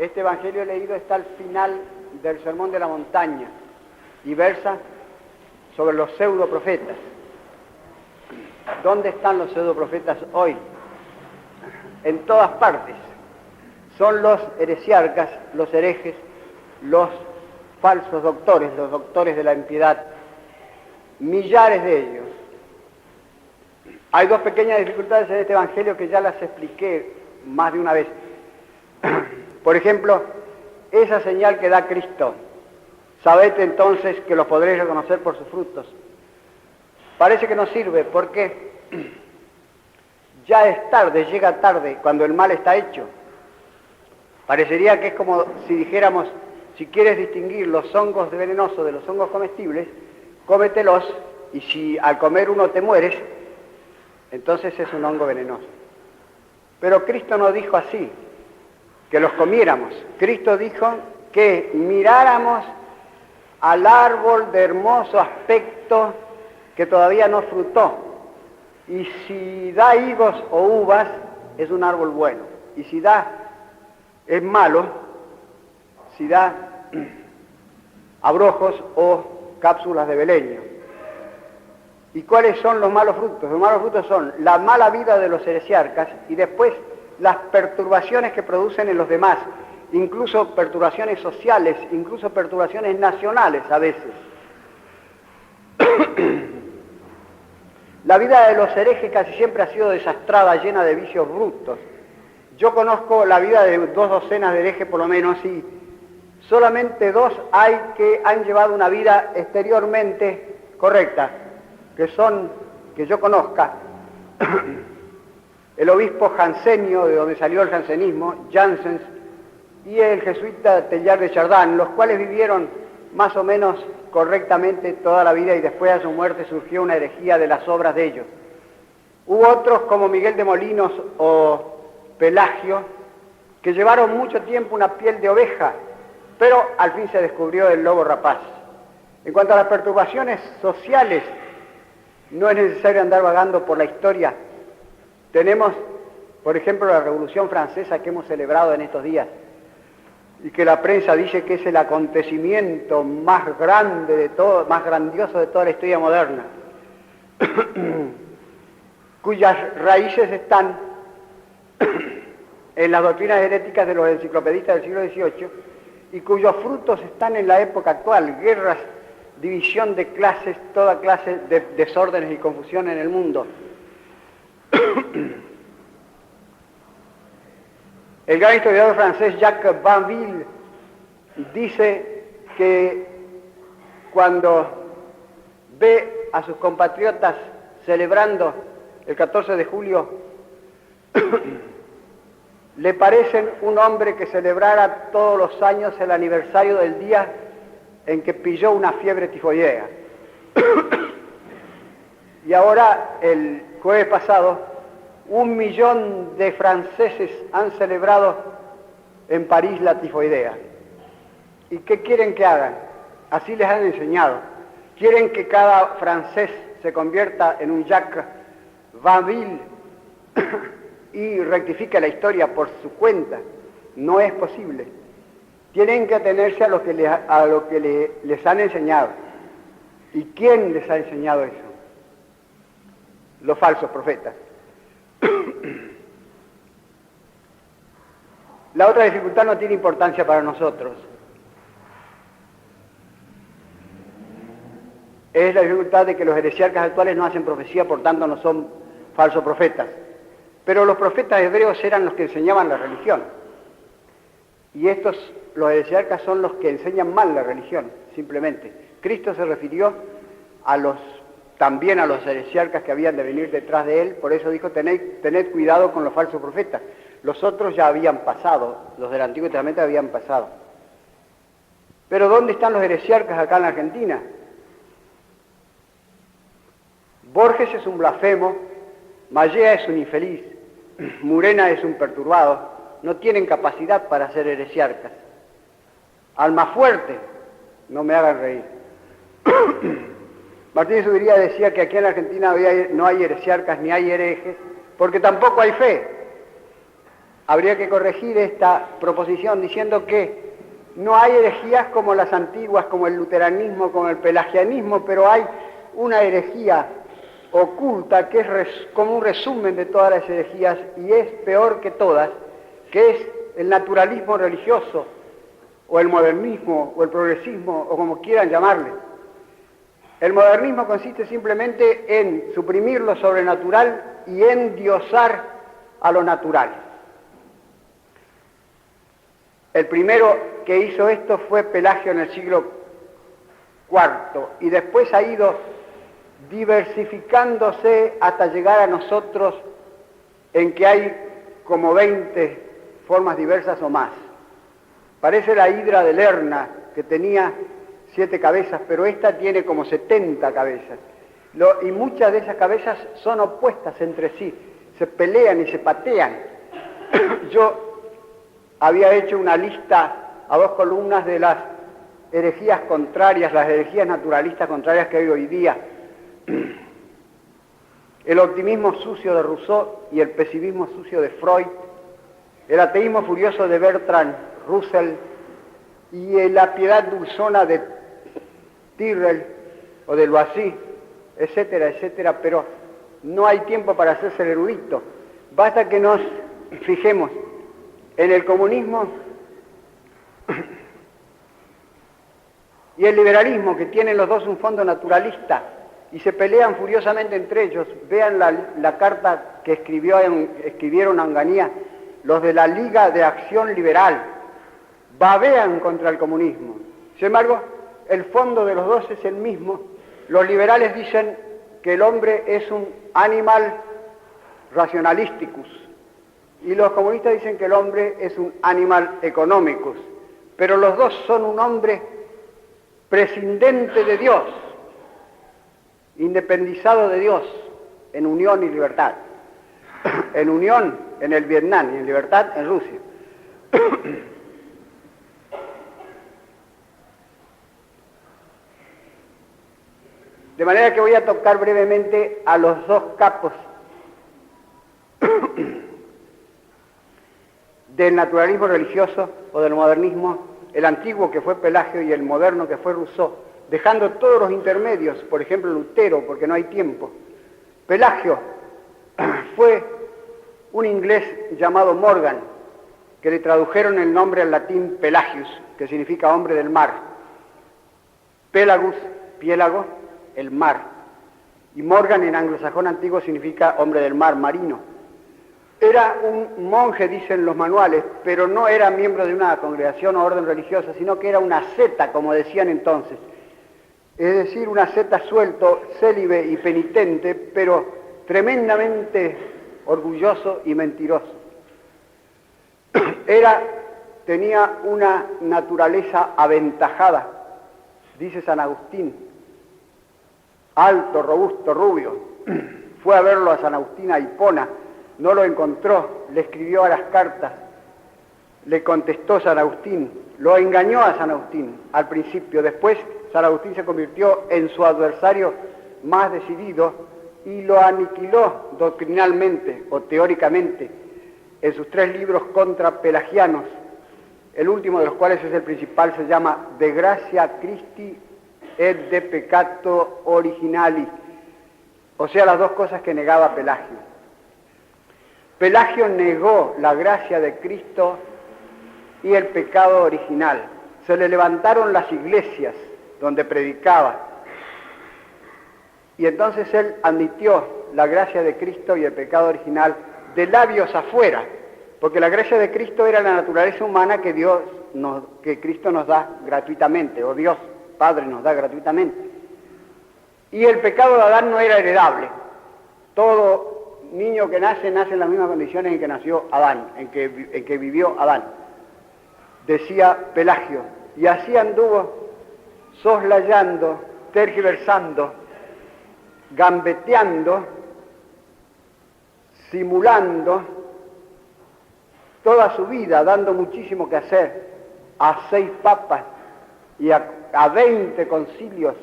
Este evangelio leído está al final del Sermón de la Montaña y versa sobre los pseudoprofetas. ¿Dónde están los pseudoprofetas hoy? En todas partes. Son los heresiarcas, los herejes, los falsos doctores, los doctores de la impiedad. Millares de ellos. Hay dos pequeñas dificultades en este evangelio que ya las expliqué más de una vez. Por ejemplo, esa señal que da Cristo. Sabed entonces que los podréis reconocer por sus frutos. Parece que no sirve porque ya es tarde, llega tarde, cuando el mal está hecho. Parecería que es como si dijéramos, si quieres distinguir los hongos venenosos de los hongos comestibles, cómetelos, y si al comer uno te mueres, entonces es un hongo venenoso. Pero Cristo no dijo así, que los comiéramos. Cristo dijo que miráramos al árbol de hermoso aspecto que todavía no frutó. Y si da higos o uvas, es un árbol bueno. Y si es malo, si da abrojos o cápsulas de beleño. ¿Y cuáles son los malos frutos? Los malos frutos son la mala vida de los heresiarcas y después las perturbaciones que producen en los demás, incluso perturbaciones sociales, incluso perturbaciones nacionales a veces. La vida de los herejes casi siempre ha sido desastrada, llena de vicios brutos. Yo conozco la vida de 2 docenas de herejes por lo menos y solamente 2 hay que han llevado una vida exteriormente correcta, que yo conozca. El obispo jansenio, de donde salió el jansenismo, Janssens, y el jesuita Teilhard de Chardin, los cuales vivieron más o menos correctamente toda la vida y después de su muerte surgió una herejía de las obras de ellos. Hubo otros como Miguel de Molinos o Pelagio, que llevaron mucho tiempo una piel de oveja, pero al fin se descubrió el lobo rapaz. En cuanto a las perturbaciones sociales, no es necesario andar vagando por la historia. Tenemos, por ejemplo, la Revolución Francesa que hemos celebrado en estos días y que la prensa dice que es el acontecimiento más grande de todo, más grandioso de toda la historia moderna, cuyas raíces están en las doctrinas heréticas de los enciclopedistas del siglo XVIII y cuyos frutos están en la época actual, guerras, división de clases, toda clase de desórdenes y confusión en el mundo. El gran historiador francés Jacques Banville dice que cuando ve a sus compatriotas celebrando el 14 de julio, le parecen un hombre que celebrara todos los años el aniversario del día en que pilló una fiebre tifoidea. Y ahora, el jueves pasado, 1 millón de franceses han celebrado en París la tifoidea. ¿Y qué quieren que hagan? Así les han enseñado. Quieren que cada francés se convierta en un Jacques Banville y rectifique la historia por su cuenta. No es posible. Tienen que atenerse a lo que les han enseñado. ¿Y quién les ha enseñado eso? Los falsos profetas. La otra dificultad no tiene importancia para nosotros. Es la dificultad de que los heresiarcas actuales no hacen profecía, por tanto no son falsos profetas. Pero los profetas hebreos eran los que enseñaban la religión. Y los heresiarcas son los que enseñan mal la religión, simplemente. Cristo se refirió también a los heresiarcas que habían de venir detrás de él, por eso dijo, tened cuidado con los falsos profetas. Los otros ya habían pasado, los del Antiguo Testamento habían pasado. Pero ¿dónde están los heresiarcas acá en la Argentina? Borges es un blasfemo, Mallea es un infeliz, Murena es un perturbado, no tienen capacidad para ser heresiarcas. Almafuerte, no me hagan reír. Martín Zubiría decía que aquí en la Argentina no hay heresiarcas ni hay herejes, porque tampoco hay fe. habría que corregir esta proposición diciendo que no hay herejías como las antiguas, como el luteranismo, como el pelagianismo, pero hay una herejía oculta que es como un resumen de todas las herejías y es peor que todas, que es el naturalismo religioso, o el modernismo, o el progresismo, o como quieran llamarle. El modernismo consiste simplemente en suprimir lo sobrenatural y endiosar a lo natural. El primero que hizo esto fue Pelagio en el siglo IV, y después ha ido diversificándose hasta llegar a nosotros en que hay como 20 formas diversas o más. Parece la hidra de Lerna, que tenía 7 cabezas, pero esta tiene como 70 cabezas. Y muchas de esas cabezas son opuestas entre sí, se pelean y se patean. Yo había hecho una lista a 2 columnas de las herejías contrarias, las herejías naturalistas contrarias que hay hoy día. El optimismo sucio de Rousseau y el pesimismo sucio de Freud, el ateísmo furioso de Bertrand Russell y la piedad dulzona de Tyrrell o de Loisy, etcétera, etcétera, pero no hay tiempo para hacerse el erudito. Basta que nos fijemos en el comunismo y el liberalismo, que tienen los dos un fondo naturalista y se pelean furiosamente entre ellos. Vean la carta que escribieron a Onganía los de la Liga de Acción Liberal, babean contra el comunismo. Sin embargo, el fondo de los dos es el mismo. Los liberales dicen que el hombre es un animal rationalisticus y los comunistas dicen que el hombre es un animal economicus, pero los dos son un hombre prescindente de Dios, independizado de Dios, en unión y libertad. En unión en el Vietnam y en libertad en Rusia. De manera que voy a tocar brevemente a los dos capos del naturalismo religioso o del modernismo, el antiguo que fue Pelagio y el moderno que fue Rousseau, dejando todos los intermedios, por ejemplo Lutero, porque no hay tiempo. Pelagio fue un inglés llamado Morgan, que le tradujeron el nombre al latín Pelagius, que significa hombre del mar. Pelagus, piélago, el mar. Y Morgan en anglosajón antiguo significa hombre del mar, marino. Era un monje, dicen los manuales, pero no era miembro de una congregación o orden religiosa, sino que era una seta, como decían entonces. Es decir, una seta suelto, célibe y penitente, pero tremendamente orgulloso y mentiroso. Tenía una naturaleza aventajada, dice San Agustín, alto, robusto, rubio. Fue a verlo a San Agustín a Hipona, no lo encontró, le escribió a las cartas, le contestó San Agustín, lo engañó a San Agustín al principio, después San Agustín se convirtió en su adversario más decidido y lo aniquiló doctrinalmente o teóricamente en sus 3 libros contra pelagianos, el último de los cuales es el principal, se llama De Gratia Christi et de Peccato Originali, o sea, las 2 cosas que negaba Pelagio. Pelagio negó la gracia de Cristo y el pecado original. Se le levantaron las iglesias donde predicaba. Y entonces él admitió la gracia de Cristo y el pecado original de labios afuera, porque la gracia de Cristo era la naturaleza humana que Cristo nos da gratuitamente, o Dios Padre nos da gratuitamente. Y el pecado de Adán no era heredable. Todo niño que nace en las mismas condiciones en que nació Adán, en que vivió Adán, decía Pelagio, y así anduvo soslayando, tergiversando, gambeteando, simulando toda su vida, dando muchísimo que hacer a 6 papas y a 20 concilios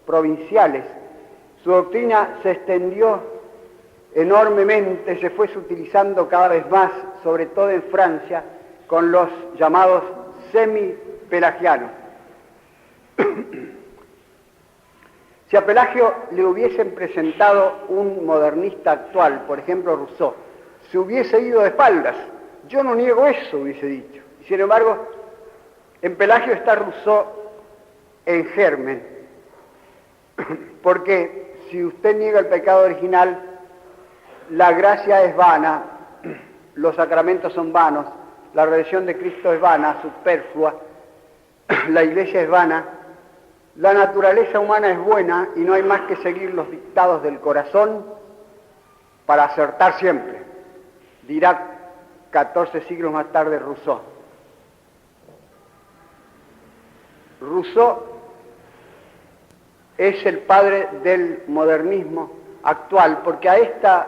provinciales. Su doctrina se extendió enormemente, se fue utilizando cada vez más, sobre todo en Francia, con los llamados semi-pelagianos. Si a Pelagio le hubiesen presentado un modernista actual, por ejemplo Rousseau, se hubiese ido de espaldas. Yo no niego eso, hubiese dicho. Sin embargo, en Pelagio está Rousseau en germen, porque si usted niega el pecado original, la gracia es vana, los sacramentos son vanos, la redención de Cristo es vana, superflua, la iglesia es vana, la naturaleza humana es buena y no hay más que seguir los dictados del corazón para acertar siempre, dirá 14 siglos más tarde Rousseau. Rousseau es el padre del modernismo actual, porque a esta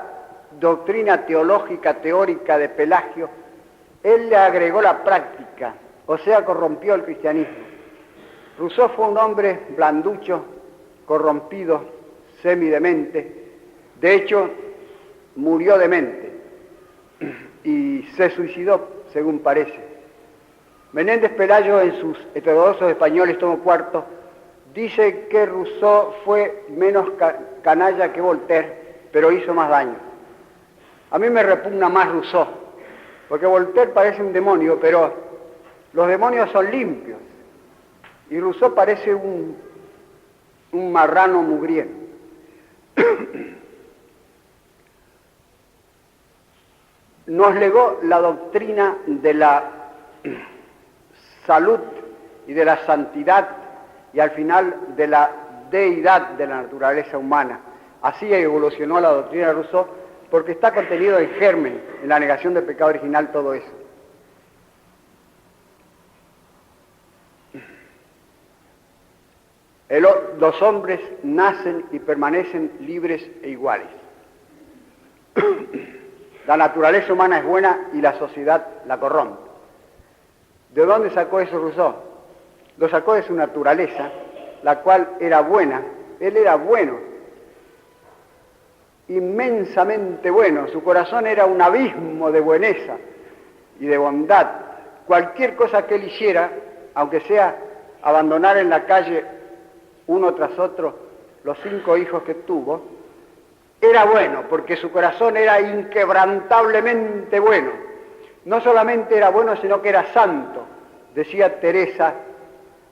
doctrina teológica, teórica de Pelagio, él le agregó la práctica, o sea, corrompió el cristianismo. Rousseau fue un hombre blanducho, corrompido, semidemente. De hecho, murió demente y se suicidó, según parece. Menéndez Pelayo, en sus Heterodoxos Españoles, tomo cuarto, dice que Rousseau fue menos canalla que Voltaire, pero hizo más daño. A mí me repugna más Rousseau, porque Voltaire parece un demonio, pero los demonios son limpios, y Rousseau parece un marrano mugriento. Nos legó la doctrina de la salud y de la santidad y al final de la deidad de la naturaleza humana. Así evolucionó la doctrina de Rousseau, porque está contenido en germen, en la negación del pecado original, todo eso. Los hombres nacen y permanecen libres e iguales. La naturaleza humana es buena y la sociedad la corrompe. ¿De dónde sacó eso Rousseau? Lo sacó de su naturaleza, la cual era buena. Él era bueno, inmensamente bueno. Su corazón era un abismo de bueneza y de bondad. Cualquier cosa que él hiciera, aunque sea abandonar en la calle uno tras otro los 5 hijos que tuvo, era bueno, porque su corazón era inquebrantablemente bueno. No solamente era bueno, sino que era santo, decía Teresa,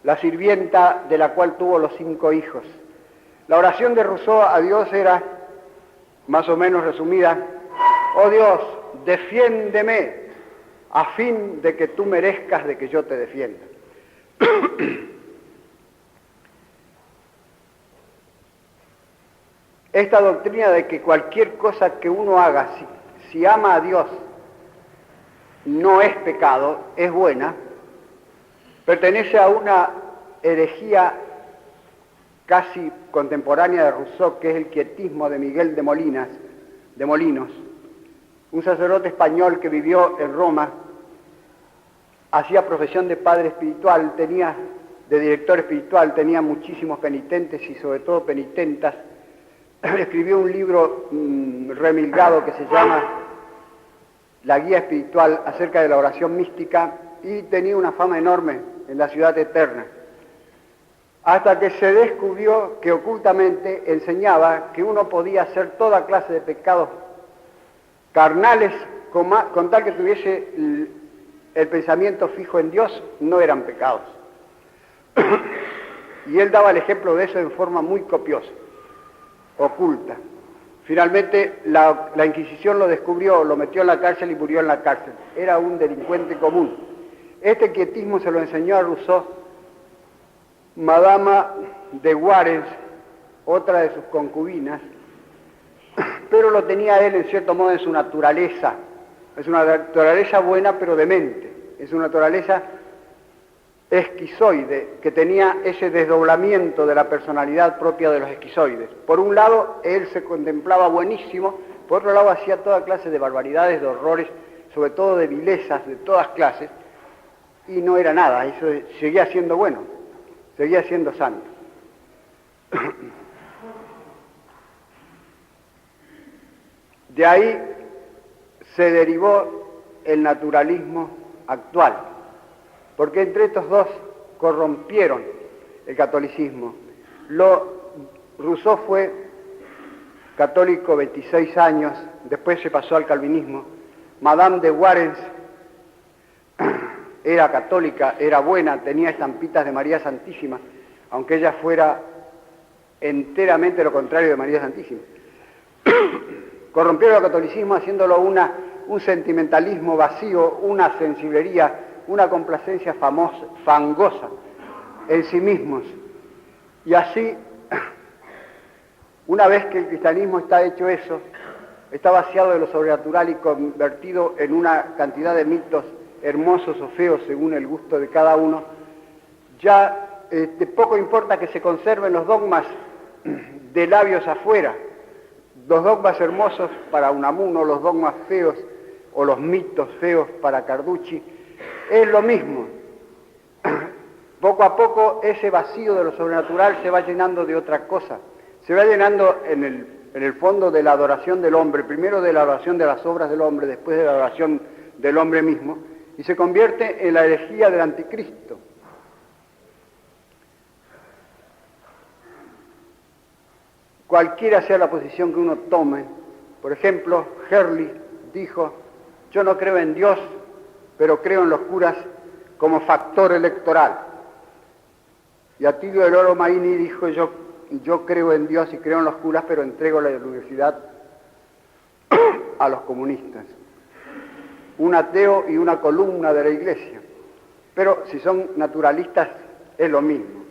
la sirvienta de la cual tuvo los 5 hijos. La oración de Rousseau a Dios era, más o menos resumida: oh Dios, defiéndeme, a fin de que tú merezcas de que yo te defienda. Esta doctrina de que cualquier cosa que uno haga, si ama a Dios, no es pecado, es buena, pertenece a una herejía casi contemporánea de Rousseau, que es el quietismo de Miguel de Molinos, un sacerdote español que vivió en Roma, hacía profesión de padre espiritual, de director espiritual, tenía muchísimos penitentes y sobre todo penitentas. Escribió un libro remilgado que se llama La Guía Espiritual acerca de la oración mística, y tenía una fama enorme en la ciudad eterna, hasta que se descubrió que ocultamente enseñaba que uno podía hacer toda clase de pecados carnales con tal que tuviese el pensamiento fijo en Dios, no eran pecados. Y él daba el ejemplo de eso en forma muy copiosa, oculta. Finalmente la Inquisición lo descubrió, lo metió en la cárcel y murió en la cárcel. Era un delincuente común. Este quietismo se lo enseñó a Rousseau Madama de Warens, otra de sus concubinas, pero lo tenía él en cierto modo en su naturaleza. Es una naturaleza buena pero demente, es una naturaleza esquizoide, que tenía ese desdoblamiento de la personalidad propia de los esquizoides. Por un lado, él se contemplaba buenísimo, por otro lado hacía toda clase de barbaridades, de horrores, sobre todo de vilezas de todas clases, y no era nada, eso seguía siendo bueno, seguía siendo santo. De ahí se derivó el naturalismo actual, porque entre estos dos corrompieron el catolicismo. Rousseau fue católico 26 años, después se pasó al calvinismo. Madame de Warens era católica, era buena, tenía estampitas de María Santísima, aunque ella fuera enteramente lo contrario de María Santísima. Corrompieron el catolicismo haciéndolo un sentimentalismo vacío, una sensiblería, una complacencia fangosa en sí mismos. Y así, una vez que el cristianismo está hecho eso, está vaciado de lo sobrenatural y convertido en una cantidad de mitos hermosos o feos según el gusto de cada uno, ya poco importa que se conserven los dogmas de labios afuera, los dogmas hermosos para Unamuno, los dogmas feos o los mitos feos para Carducci, es lo mismo. Poco a poco ese vacío de lo sobrenatural se va llenando de otra cosa, se va llenando en el fondo de la adoración del hombre, primero de la adoración de las obras del hombre, después de la adoración del hombre mismo, y se convierte en la herejía del anticristo. Cualquiera sea la posición que uno tome, por ejemplo, Hurley dijo: yo no creo en Dios, pero creo en los curas como factor electoral. Y Atilio del Oro Maini dijo: yo creo en Dios y creo en los curas, pero entrego la universidad a los comunistas. Un ateo y una columna de la Iglesia. Pero si son naturalistas, es lo mismo.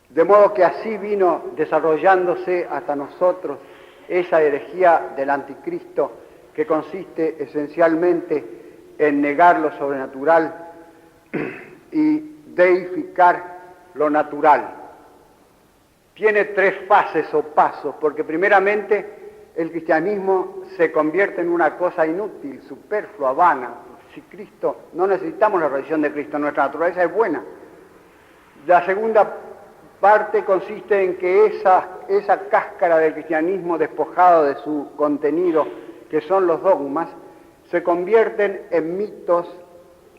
De modo que así vino desarrollándose hasta nosotros esa herejía del anticristo, que consiste esencialmente en negar lo sobrenatural y deificar lo natural. Tiene tres fases o pasos, porque primeramente el cristianismo se convierte en una cosa inútil, superflua, vana. Si Cristo, no necesitamos la religión de Cristo, nuestra naturaleza es buena. La segunda parte consiste en que esa cáscara del cristianismo despojada de su contenido, que son los dogmas, se convierten en mitos,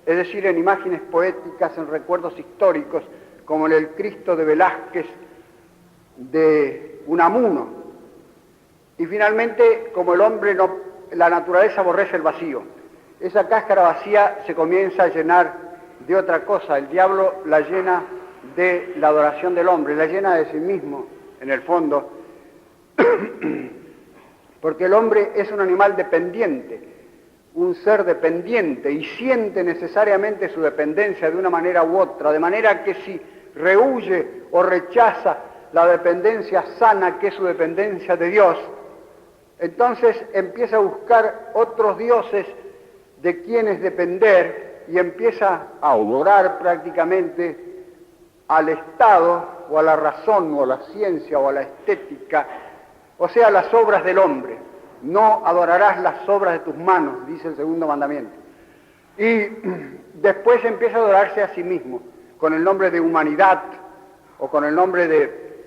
es decir, en imágenes poéticas, en recuerdos históricos, como en el Cristo de Velázquez, de Unamuno. Y finalmente, como el hombre la naturaleza aborrece el vacío, esa cáscara vacía se comienza a llenar de otra cosa. El diablo la llena de la adoración del hombre, la llena de sí mismo, en el fondo, porque el hombre es un animal dependiente, un ser dependiente, y siente necesariamente su dependencia de una manera u otra, de manera que si rehúye o rechaza la dependencia sana, que es su dependencia de Dios, entonces empieza a buscar otros dioses de quienes depender y empieza a adorar prácticamente al Estado o a la razón o a la ciencia o a la estética, o sea, las obras del hombre. No adorarás las obras de tus manos, dice el segundo mandamiento. Y después empieza a adorarse a sí mismo, con el nombre de humanidad, o con el nombre de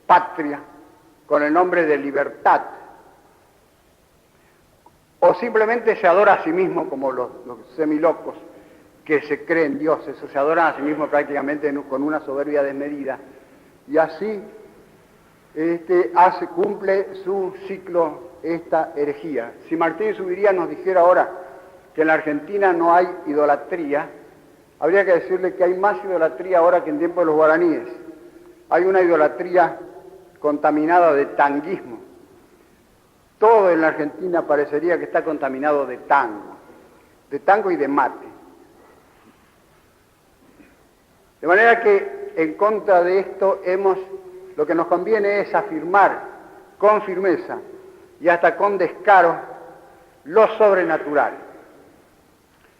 patria, con el nombre de libertad. O simplemente se adora a sí mismo como los semilocos que se creen dioses, o se adoran a sí mismos prácticamente con una soberbia desmedida. Y así cumple su ciclo esta herejía. Si Martín Zuviría nos dijera ahora que en la Argentina no hay idolatría, habría que decirle que hay más idolatría ahora que en tiempo de los guaraníes. Hay una idolatría contaminada de tanguismo. Todo en la Argentina parecería que está contaminado de tango y de mate. De manera que en contra de esto lo que nos conviene es afirmar con firmeza y hasta con descaro lo sobrenatural.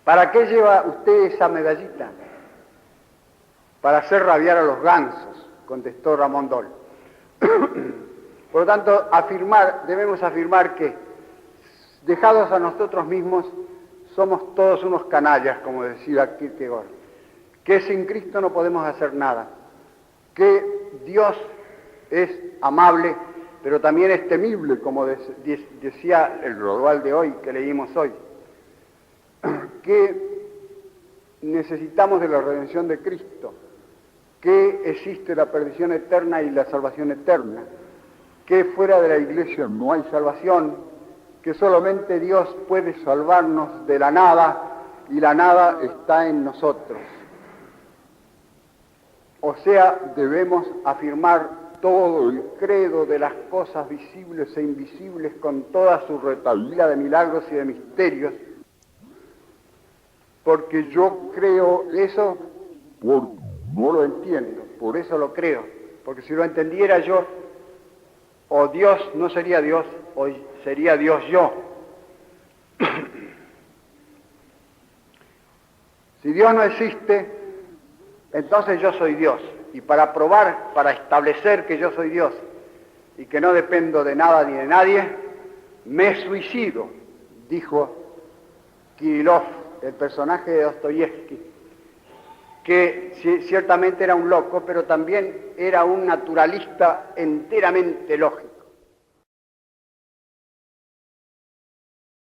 ¿Para qué lleva usted esa medallita? Para hacer rabiar a los gansos, contestó Ramón Dol. Por lo tanto, debemos afirmar que, dejados a nosotros mismos, somos todos unos canallas, como decía Kierkegaard, que sin Cristo no podemos hacer nada, que Dios es amable, pero también es temible, como decía el global de hoy, que leímos hoy, que necesitamos de la redención de Cristo, que existe la perdición eterna y la salvación eterna, que fuera de la Iglesia no hay salvación, que solamente Dios puede salvarnos de la nada, y la nada está en nosotros. O sea, debemos afirmar todo el credo de las cosas visibles e invisibles con toda su retahíla de milagros y de misterios, porque yo creo eso porque no lo entiendo, por eso lo creo, porque si lo entendiera yo, o Dios no sería Dios, o sería Dios yo. Si Dios no existe, entonces yo soy Dios. Y para probar, para establecer que yo soy Dios y que no dependo de nada ni de nadie, me suicido, dijo Kirillov, el personaje de Dostoyevsky, que ciertamente era un loco, pero también era un naturalista enteramente lógico.